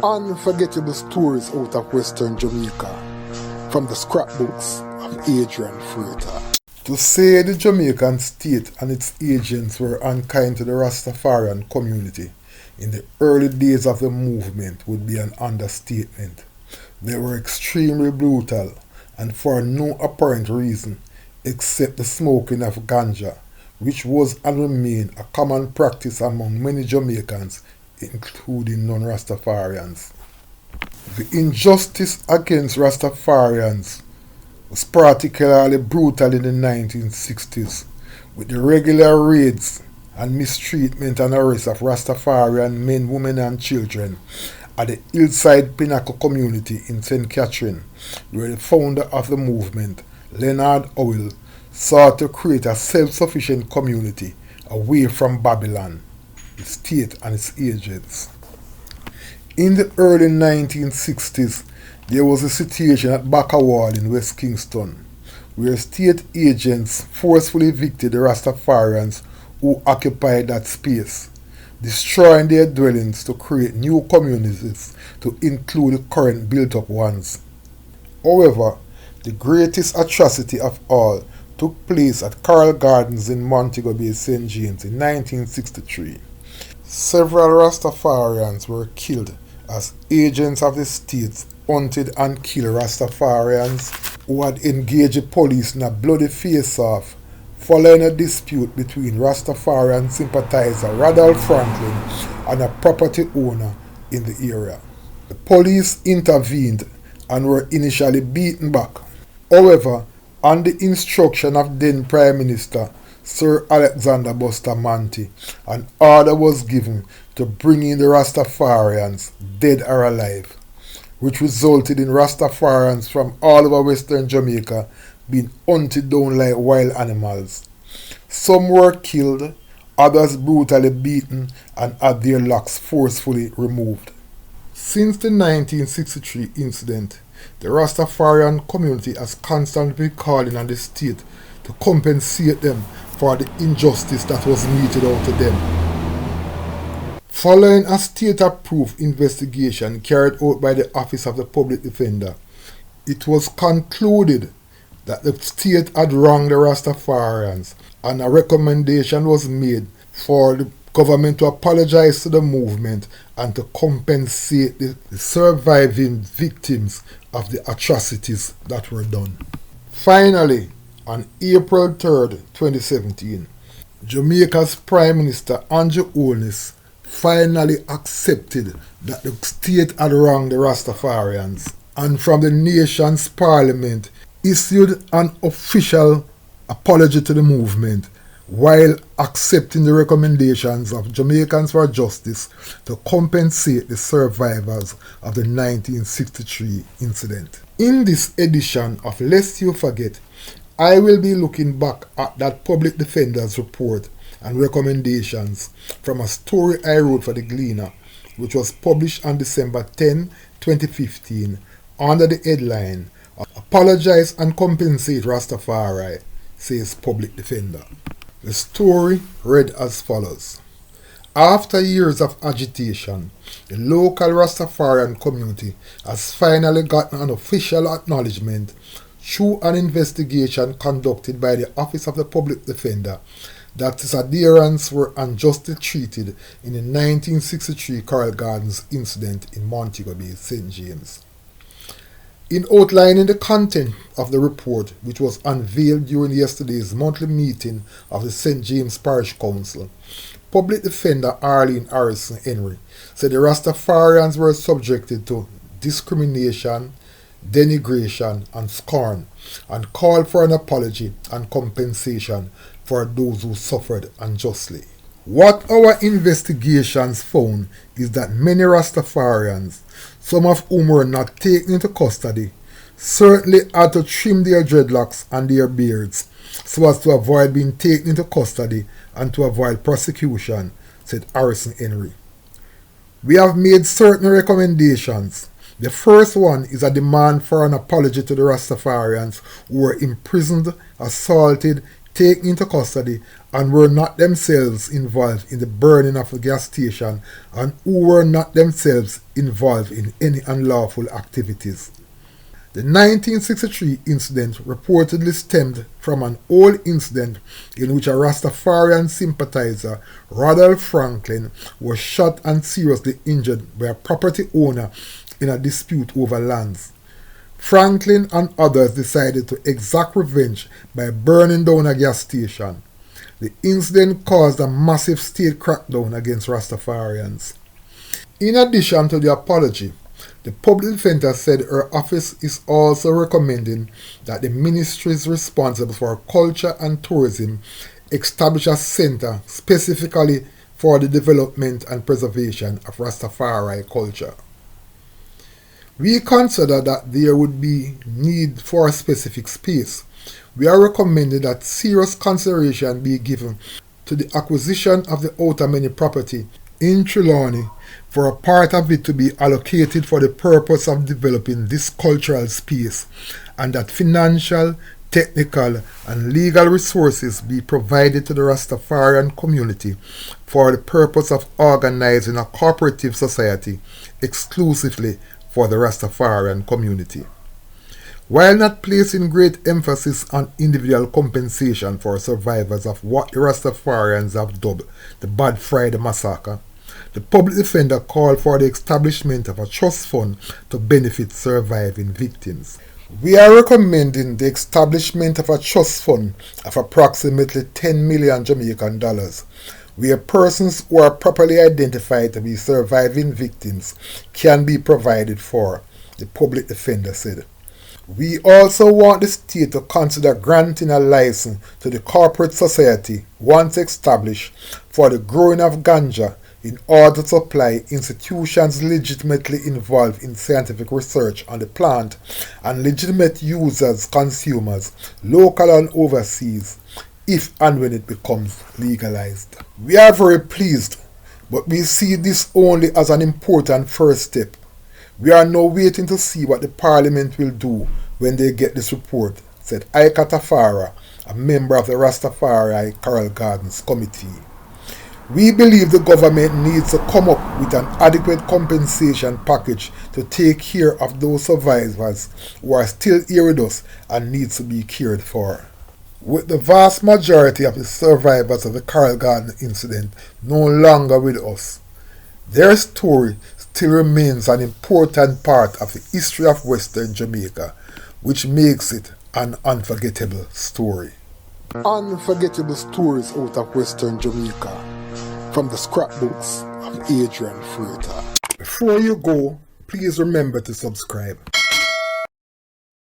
Unforgettable stories out of Western Jamaica from the scrapbooks of Adrian Freighter. To say the Jamaican state and its agents were unkind to the Rastafarian community in the early days of the movement would be an understatement. They were extremely brutal and for no apparent reason except the smoking of ganja, which was and remained a common practice among many Jamaicans, including non-Rastafarians. The injustice against Rastafarians was particularly brutal in the 1960s, with the regular raids and mistreatment and arrest of Rastafarian men, women and children at the Hillside Pinnacle community in St. Catherine, where the founder of the movement, Leonard Howell, sought to create a self-sufficient community away from Babylon, the state and its agents. In the early 1960s, there was a situation at Backa-walll in West Kingston, where state agents forcefully evicted the Rastafarians who occupied that space, destroying their dwellings to create new communities to include the current built-up ones. However, the greatest atrocity of all took place at Coral Gardens in Montego Bay, St. James in 1963. Several Rastafarians were killed as agents of the state hunted and killed Rastafarians who had engaged the police in a bloody face-off following a dispute between Rastafarian sympathizer Radolph Franklin and a property owner in the area. The police intervened and were initially beaten back. However, on the instruction of then Prime Minister Sir Alexander Bustamante, an order was given to bring in the Rastafarians, dead or alive, which resulted in Rastafarians from all over Western Jamaica being hunted down like wild animals. Some were killed, others brutally beaten and had their locks forcefully removed. Since the 1963 incident, the Rastafarian community has constantly been calling on the state to compensate them for the injustice that was meted out to them. Following a state-approved investigation carried out by the Office of the Public Defender, it was concluded that the state had wronged the Rastafarians, and a recommendation was made for the government to apologize to the movement and to compensate the surviving victims of the atrocities that were done. Finally, on April 3rd, 2017, Jamaica's Prime Minister Andrew Holness finally accepted that the state had wronged the Rastafarians, and from the nation's parliament issued an official apology to the movement while accepting the recommendations of Jamaicans for Justice to compensate the survivors of the 1963 incident. In this edition of Lest You Forget, I will be looking back at that public defender's report and recommendations from a story I wrote for the Gleaner, which was published on December 10, 2015, under the headline, "Apologize and Compensate Rastafari," says public defender. The story read as follows. After years of agitation, the local Rastafarian community has finally gotten an official acknowledgement through an investigation conducted by the Office of the Public Defender that its adherents were unjustly treated in the 1963 Coral Gardens incident in Montego Bay, St. James. In outlining the content of the report, which was unveiled during yesterday's monthly meeting of the St. James Parish Council, Public Defender Arlene Harrison Henry said the Rastafarians were subjected to discrimination, denigration and scorn, and called for an apology and compensation for those who suffered unjustly. What our investigations found is that many Rastafarians, some of whom were not taken into custody, certainly had to trim their dreadlocks and their beards so as to avoid being taken into custody and to avoid prosecution, said Harrison Henry. We have made certain recommendations. The first one is a demand for an apology to the Rastafarians who were imprisoned, assaulted, taken into custody and were not themselves involved in the burning of the gas station and who were not themselves involved in any unlawful activities. The 1963 incident reportedly stemmed from an old incident in which a Rastafarian sympathizer, Randolph Franklin, was shot and seriously injured by a property owner in a dispute over lands. Franklin and others decided to exact revenge by burning down a gas station. The incident caused a massive state crackdown against Rastafarians. In addition to the apology, the public defender said her office is also recommending that the ministries responsible for culture and tourism establish a center specifically for the development and preservation of Rastafari culture. We consider that there would be need for a specific space. We are recommending that serious consideration be given to the acquisition of the Outer Many property in Trelawney for a part of it to be allocated for the purpose of developing this cultural space, and that financial, technical and legal resources be provided to the Rastafarian community for the purpose of organizing a cooperative society exclusively for the Rastafarian community. While not placing great emphasis on individual compensation for survivors of what the Rastafarians have dubbed the Bad Friday Massacre, the public defender called for the establishment of a trust fund to benefit surviving victims. We are recommending the establishment of a trust fund of approximately 10 million Jamaican dollars, where persons who are properly identified to be surviving victims can be provided for, the public defender said. We also want the state to consider granting a license to the corporate society, once established, for the growing of ganja in order to supply institutions legitimately involved in scientific research on the plant and legitimate users, consumers, local and overseas, if and when it becomes legalized. We are very pleased, but we see this only as an important first step. We are now waiting to see what the Parliament will do when they get this report, said Ika Tafara, a member of the Rastafari Coral Gardens Committee. We believe the government needs to come up with an adequate compensation package to take care of those survivors who are still here with us and needs to be cared for. With the vast majority of the survivors of the Coral Garden incident no longer with us, their story still remains an important part of the history of Western Jamaica, which makes it an unforgettable story. Unforgettable stories out of Western Jamaica from the scrapbooks of Adrian Freitas. Before you go, please remember to subscribe.